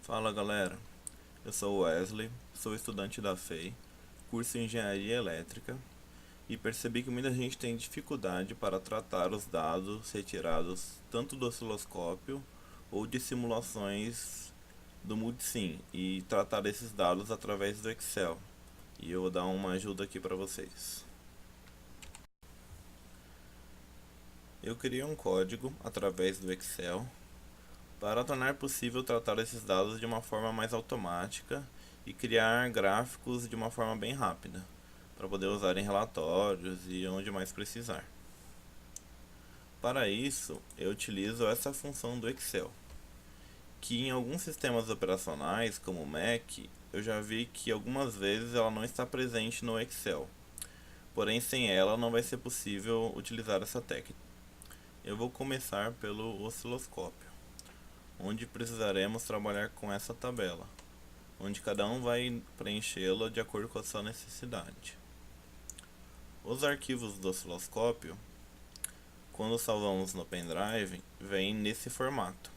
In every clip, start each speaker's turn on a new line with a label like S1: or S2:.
S1: Fala galera, eu sou o Wesley, sou estudante da FEI, curso em Engenharia Elétrica e percebi que muita gente tem dificuldade para tratar os dados retirados tanto do osciloscópio ou de simulações do Multisim e tratar esses dados através do Excel. E eu vou dar uma ajuda aqui para vocês. Eu criei um código através do Excel para tornar possível tratar esses dados de uma forma mais automática e criar gráficos de uma forma bem rápida, para poder usar em relatórios e onde mais precisar. Para isso, eu utilizo essa função do Excel, que em alguns sistemas operacionais, como o Mac, eu já vi que algumas vezes ela não está presente no Excel. Porém, sem ela não vai ser possível utilizar essa técnica. Eu vou começar pelo osciloscópio, onde precisaremos trabalhar com essa tabela, onde cada um vai preenchê-la de acordo com a sua necessidade. Os arquivos do osciloscópio, quando salvamos no pendrive, vêm nesse formato,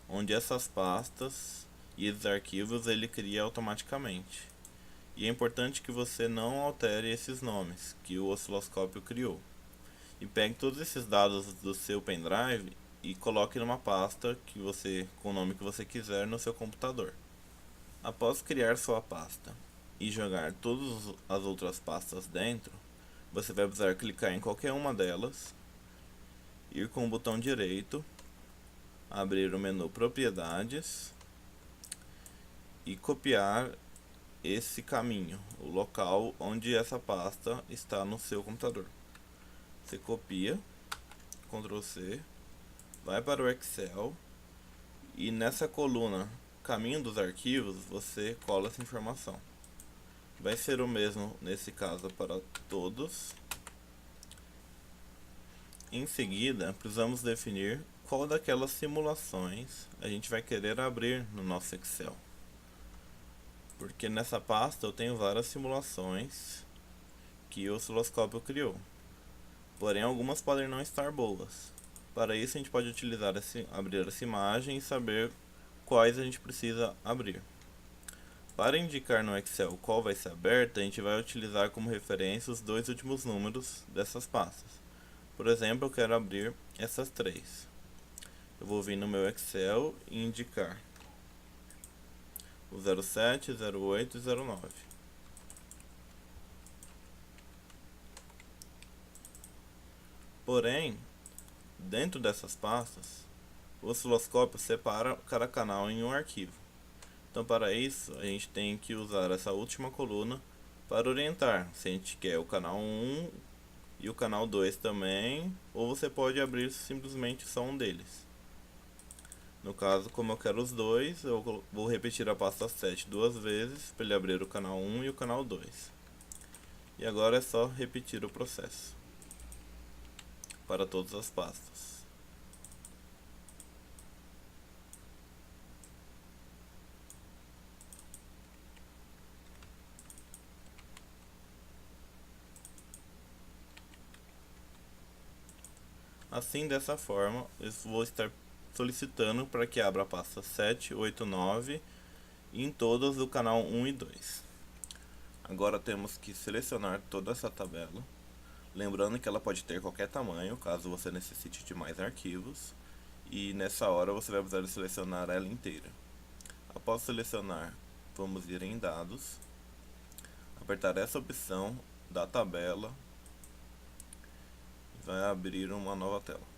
S1: onde essas pastas e esses arquivos ele cria automaticamente. E é importante que você não altere esses nomes que o osciloscópio criou. E pegue todos esses dados do seu pendrive e coloque numa pasta com o nome que você quiser no seu computador. Após criar sua pasta e jogar todas as outras pastas dentro, você vai precisar clicar em qualquer uma delas, ir com o botão direito, abrir o menu Propriedades e copiar esse caminho, o local onde essa pasta está no seu computador. Você copia, Ctrl C, vai para o Excel e nessa coluna Caminho dos arquivos você cola essa informação. Vai ser o mesmo nesse caso para todos. Em seguida, precisamos definir qual daquelas simulações a gente vai querer abrir no nosso Excel. Porque nessa pasta eu tenho várias simulações que o osciloscópio criou. Porém, algumas podem não estar boas. Para isso, a gente pode utilizar abrir essa imagem e saber quais a gente precisa abrir. Para indicar no Excel qual vai ser aberta, a gente vai utilizar como referência os dois últimos números dessas pastas. Por exemplo, eu quero abrir essas três. Eu vou vir no meu Excel e indicar o 07, 08 e 09. Porém, dentro dessas pastas, o osciloscópio separa cada canal em um arquivo. Então, para isso, a gente tem que usar essa última coluna para orientar se a gente quer o canal 1 e o canal 2 também, ou você pode abrir simplesmente só um deles. No caso, como eu quero os dois, eu vou repetir a pasta 7 duas vezes para ele abrir o canal 1 e o canal 2. E agora é só repetir o processo para todas as pastas. Assim, dessa forma, eu vou estar solicitando para que abra a pasta 7, 8, 9 e em todas do canal 1 e 2. Agora temos que selecionar toda essa tabela, lembrando que ela pode ter qualquer tamanho, caso você necessite de mais arquivos, e nessa hora você vai precisar selecionar ela inteira. Após selecionar, vamos ir em Dados, apertar essa opção da tabela e vai abrir uma nova tela.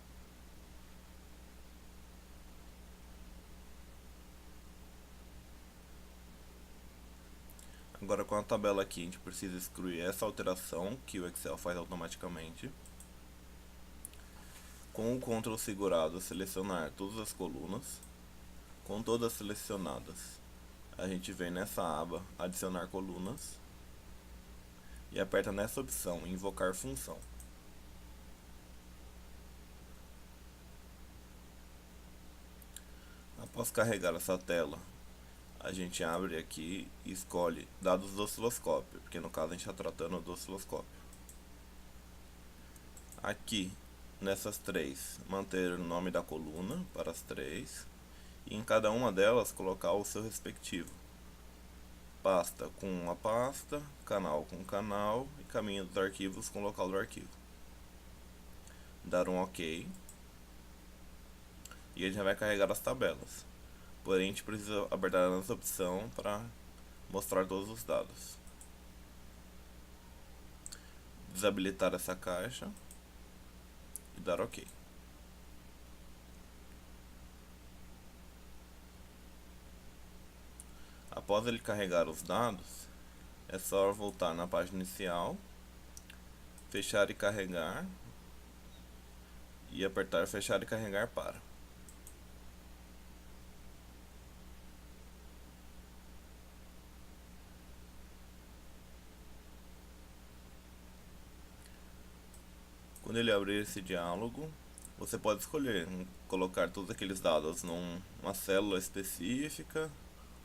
S1: Agora com a tabela aqui a gente precisa excluir essa alteração que o Excel faz automaticamente. Com o Ctrl segurado selecionar todas as colunas. Com todas selecionadas, a gente vem nessa aba adicionar colunas e aperta nessa opção invocar função. Após carregar essa tela, a gente abre aqui e escolhe dados do osciloscópio, porque no caso a gente está tratando do osciloscópio. Aqui, nessas três, manter o nome da coluna para as três e em cada uma delas colocar o seu respectivo. Pasta com a pasta, canal com canal e caminho dos arquivos com o local do arquivo. Dar um OK e ele já vai carregar as tabelas. Porém, a gente precisa apertar nessa opção para mostrar todos os dados. Desabilitar essa caixa e dar OK. Após ele carregar os dados, é só voltar na página inicial, fechar e carregar e apertar fechar e carregar para. Quando ele abrir esse diálogo, você pode escolher colocar todos aqueles dados numa célula específica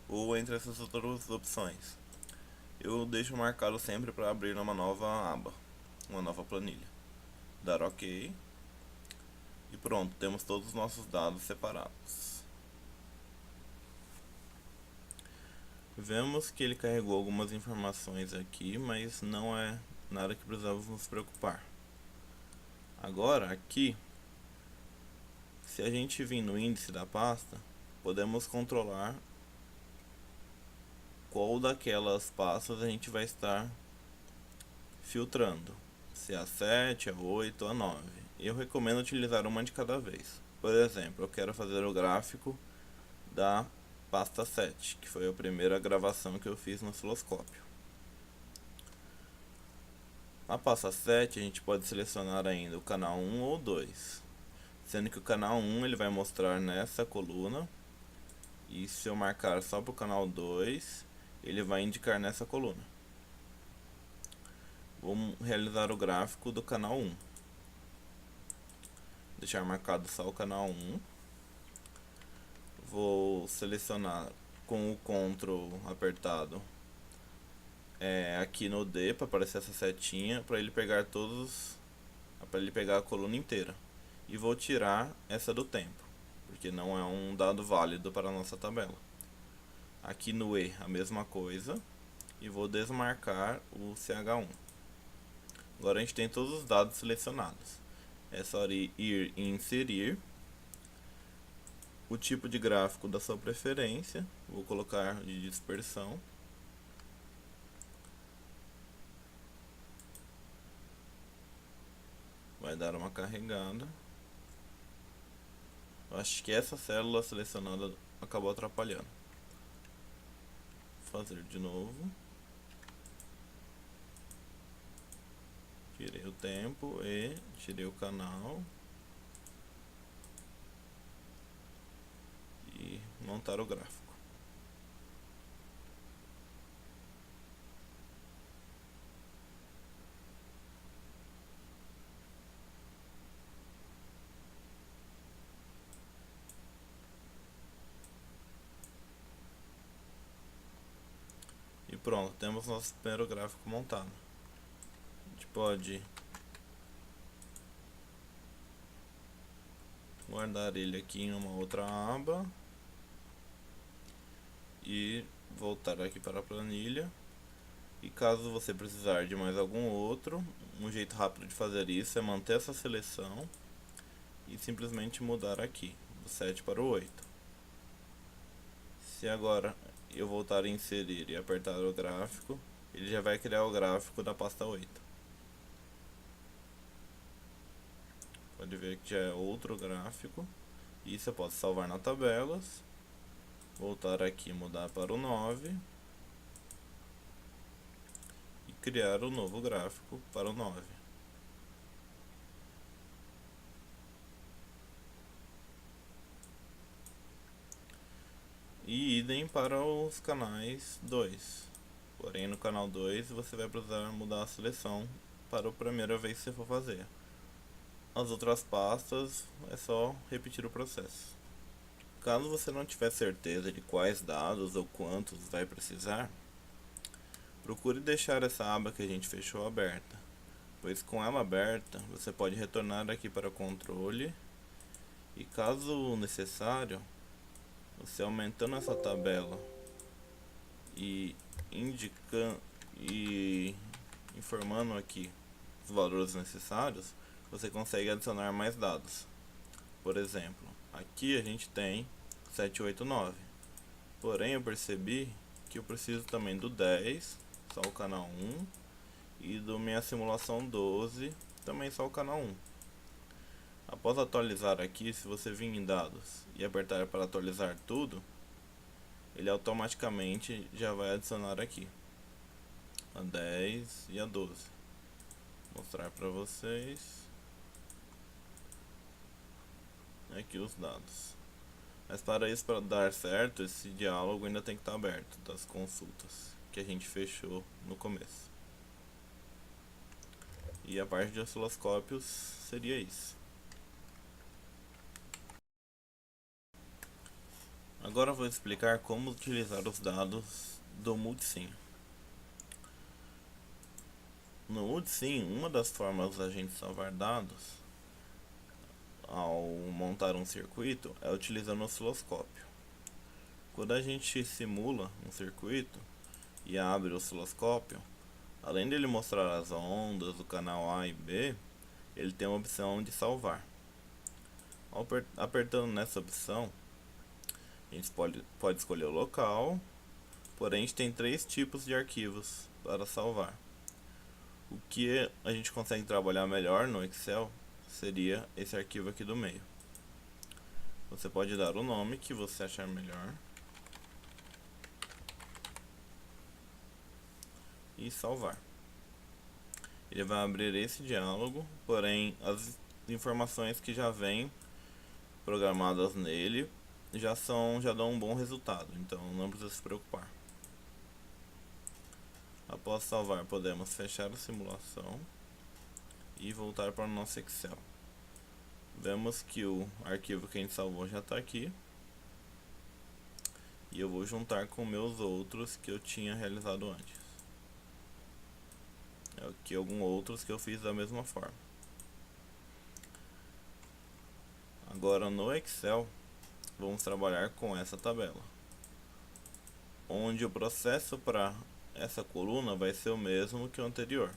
S1: ou entre essas outras opções. Eu deixo marcado sempre para abrir uma nova aba, uma nova planilha. Dar OK e pronto, temos todos os nossos dados separados. Vemos que ele carregou algumas informações aqui, mas não é nada que precisamos nos preocupar. Agora aqui, se a gente vir no índice da pasta, podemos controlar qual daquelas pastas a gente vai estar filtrando, se é a 7, a 8 ou a 9. Eu recomendo utilizar uma de cada vez. Por exemplo, eu quero fazer o gráfico da pasta 7, que foi a primeira gravação que eu fiz no osciloscópio. Na pasta 7 a gente pode selecionar ainda o canal 1 ou 2, sendo que o canal 1 ele vai mostrar nessa coluna, e se eu marcar só para o canal 2, ele vai indicar nessa coluna. Vamos realizar o gráfico do canal 1. Deixar marcado só o canal 1. Vou selecionar com o Ctrl apertado aqui no D para aparecer essa setinha, para ele pegar a coluna inteira. E vou tirar essa do tempo, porque não é um dado válido para a nossa tabela. Aqui no E a mesma coisa, e vou desmarcar o CH1. Agora a gente tem todos os dados selecionados. É só ir em inserir o tipo de gráfico da sua preferência. Vou colocar de dispersão. Vai dar uma carregada. Eu acho que essa célula selecionada acabou atrapalhando. Vou fazer de novo. Tirei o tempo e tirei o canal. E montar o gráfico. E pronto, temos nosso primeiro gráfico montado. A gente pode guardar ele aqui em uma outra aba e voltar aqui para a planilha. E caso você precisar de mais algum outro, um jeito rápido de fazer isso é manter essa seleção e simplesmente mudar aqui do 7 para o 8. Se agora eu voltar a inserir e apertar o gráfico, ele já vai criar o gráfico da pasta 8. Pode ver que já é outro gráfico. Isso eu posso salvar na tabelas, voltar aqui e mudar para o 9 e criar o novo gráfico para o 9. E idem para os canais 2. Porém, no canal 2 você vai precisar mudar a seleção para a primeira vez que você for fazer. As outras pastas é só repetir o processo. Caso você não tiver certeza de quais dados ou quantos vai precisar, procure deixar essa aba que a gente fechou aberta, pois com ela aberta você pode retornar aqui para o controle e, caso necessário, Você aumentando essa tabela e indicando e informando aqui os valores necessários, você consegue adicionar mais dados. Por exemplo, aqui a gente tem 789. Porém, eu percebi que eu preciso também do 10, só o canal 1, e do minha simulação 12, também só o canal 1. Após atualizar aqui, se você vir em dados e apertar para atualizar tudo, ele automaticamente já vai adicionar aqui a 10 e a 12. Vou mostrar para vocês aqui os dados. Mas para isso, para dar certo, esse diálogo ainda tem que estar aberto das consultas que a gente fechou no começo. E a parte de osciloscópios seria isso. Agora eu vou explicar como utilizar os dados do Multisim. No Multisim, uma das formas da gente salvar dados ao montar um circuito é utilizando o osciloscópio. Quando a gente simula um circuito e abre o osciloscópio, além dele mostrar as ondas do canal A e B, ele tem a opção de salvar. Apertando nessa opção, a gente pode escolher o local, porém a gente tem 3 tipos de arquivos para salvar. O que a gente consegue trabalhar melhor no Excel seria esse arquivo aqui do meio. Você pode dar o nome que você achar melhor e salvar. Ele vai abrir esse diálogo, porém as informações que já vêm programadas nele já dão um bom resultado, então não precisa se preocupar. Após salvar, podemos fechar a simulação e voltar para o nosso Excel. Vemos que o arquivo que a gente salvou já está aqui. E eu vou juntar com meus outros que eu tinha realizado antes. Aqui alguns outros que eu fiz da mesma forma. Agora no Excel, vamos trabalhar com essa tabela, onde o processo para essa coluna vai ser o mesmo que o anterior.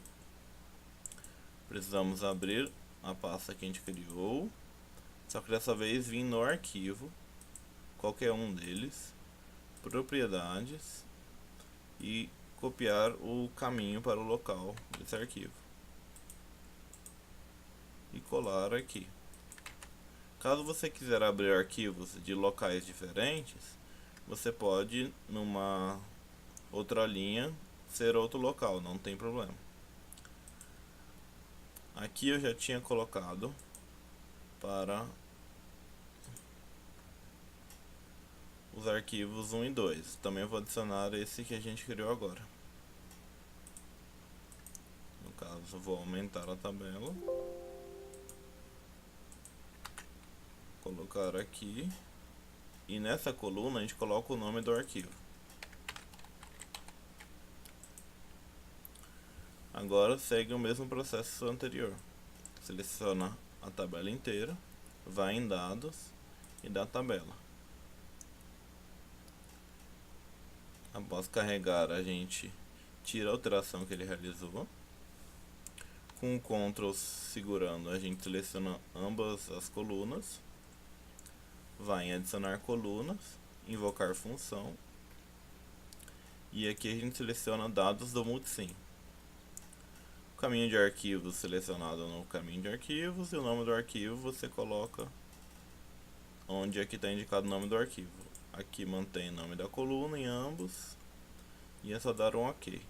S1: Precisamos abrir a pasta que a gente criou, só que dessa vez vim no arquivo, qualquer um deles, propriedades, e copiar o caminho para o local desse arquivo e colar aqui. Caso você quiser abrir arquivos de locais diferentes, você pode, numa outra linha, ser outro local, não tem problema. Aqui eu já tinha colocado para os arquivos 1 e 2. Também vou adicionar esse que a gente criou agora. No caso, eu vou aumentar a tabela, colocar aqui, e nessa coluna a gente coloca o nome do arquivo. Agora segue o mesmo processo anterior. Seleciona a tabela inteira, vai em dados e dá tabela. Após carregar, a gente tira a alteração que ele realizou. Com o Ctrl segurando, a gente seleciona ambas as colunas, vai em adicionar colunas, invocar função, e aqui a gente seleciona dados do Multisim. O caminho de arquivos selecionado no caminho de arquivos, e o nome do arquivo você coloca onde aqui está indicado o nome do arquivo. Aqui mantém o nome da coluna em ambos, e é só dar um OK.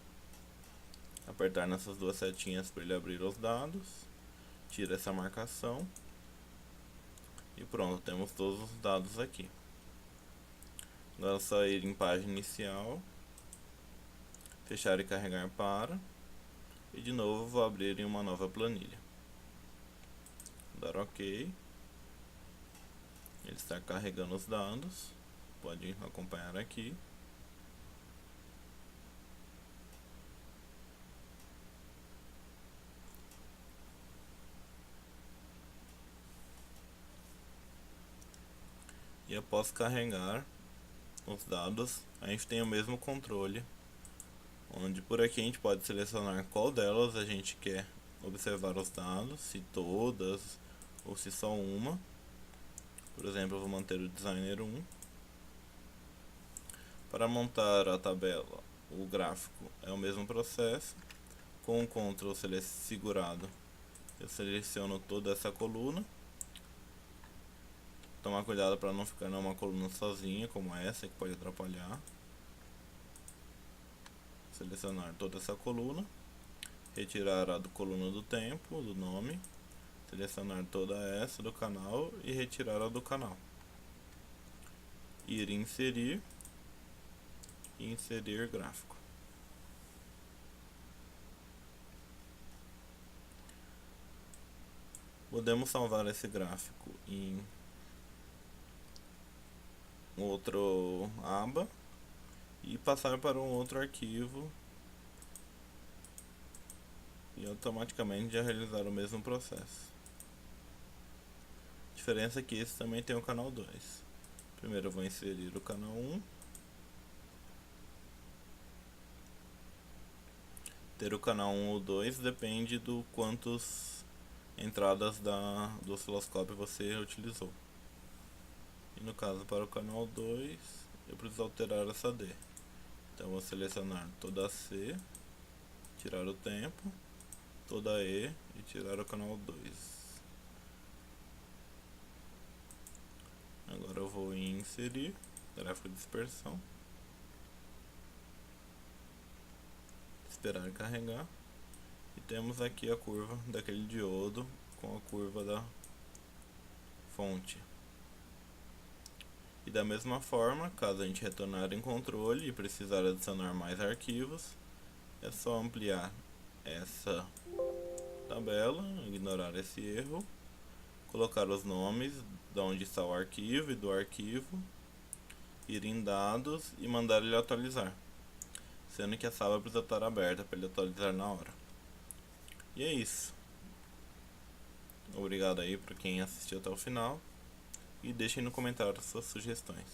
S1: Apertar nessas duas setinhas para ele abrir os dados, tira essa marcação e pronto, temos todos os dados aqui. Agora é só ir em página inicial, fechar e carregar para, e de novo vou abrir em uma nova planilha. Dar OK. Ele está carregando os dados, pode acompanhar aqui. E após carregar, os dados, a gente tem o mesmo controle, onde por aqui a gente pode selecionar qual delas a gente quer observar os dados, se todas ou se só uma. Por exemplo, eu vou manter o designer 1. Para montar a tabela, o gráfico é o mesmo processo. Com o Ctrl segurado, eu seleciono toda essa coluna. Tomar cuidado para não ficar numa coluna sozinha, como essa, que pode atrapalhar. Selecionar toda essa coluna. Retirar a coluna do tempo, do nome. Selecionar toda essa do canal e retirar a do canal. Ir em inserir e inserir gráfico. Podemos salvar esse gráfico em outro aba e passar para um outro arquivo e automaticamente já realizar o mesmo processo. A diferença é que esse também tem o canal 2. Primeiro eu vou inserir o canal 1. Ter o canal 1 ou 2 depende do quantas entradas do osciloscópio você utilizou. E no caso para o canal 2 eu preciso alterar essa D. Então eu vou selecionar toda a C, tirar o tempo, toda a E e tirar o canal 2. Agora eu vou em inserir, gráfico de dispersão, esperar carregar e temos aqui a curva daquele diodo com a curva da fonte. E da mesma forma, caso a gente retornar em controle e precisar adicionar mais arquivos, é só ampliar essa tabela, ignorar esse erro, colocar os nomes de onde está o arquivo e do arquivo, ir em dados e mandar ele atualizar, sendo que essa aba precisa estar aberta para ele atualizar na hora. E é isso. Obrigado aí para quem assistiu até o final e deixem no comentário suas sugestões.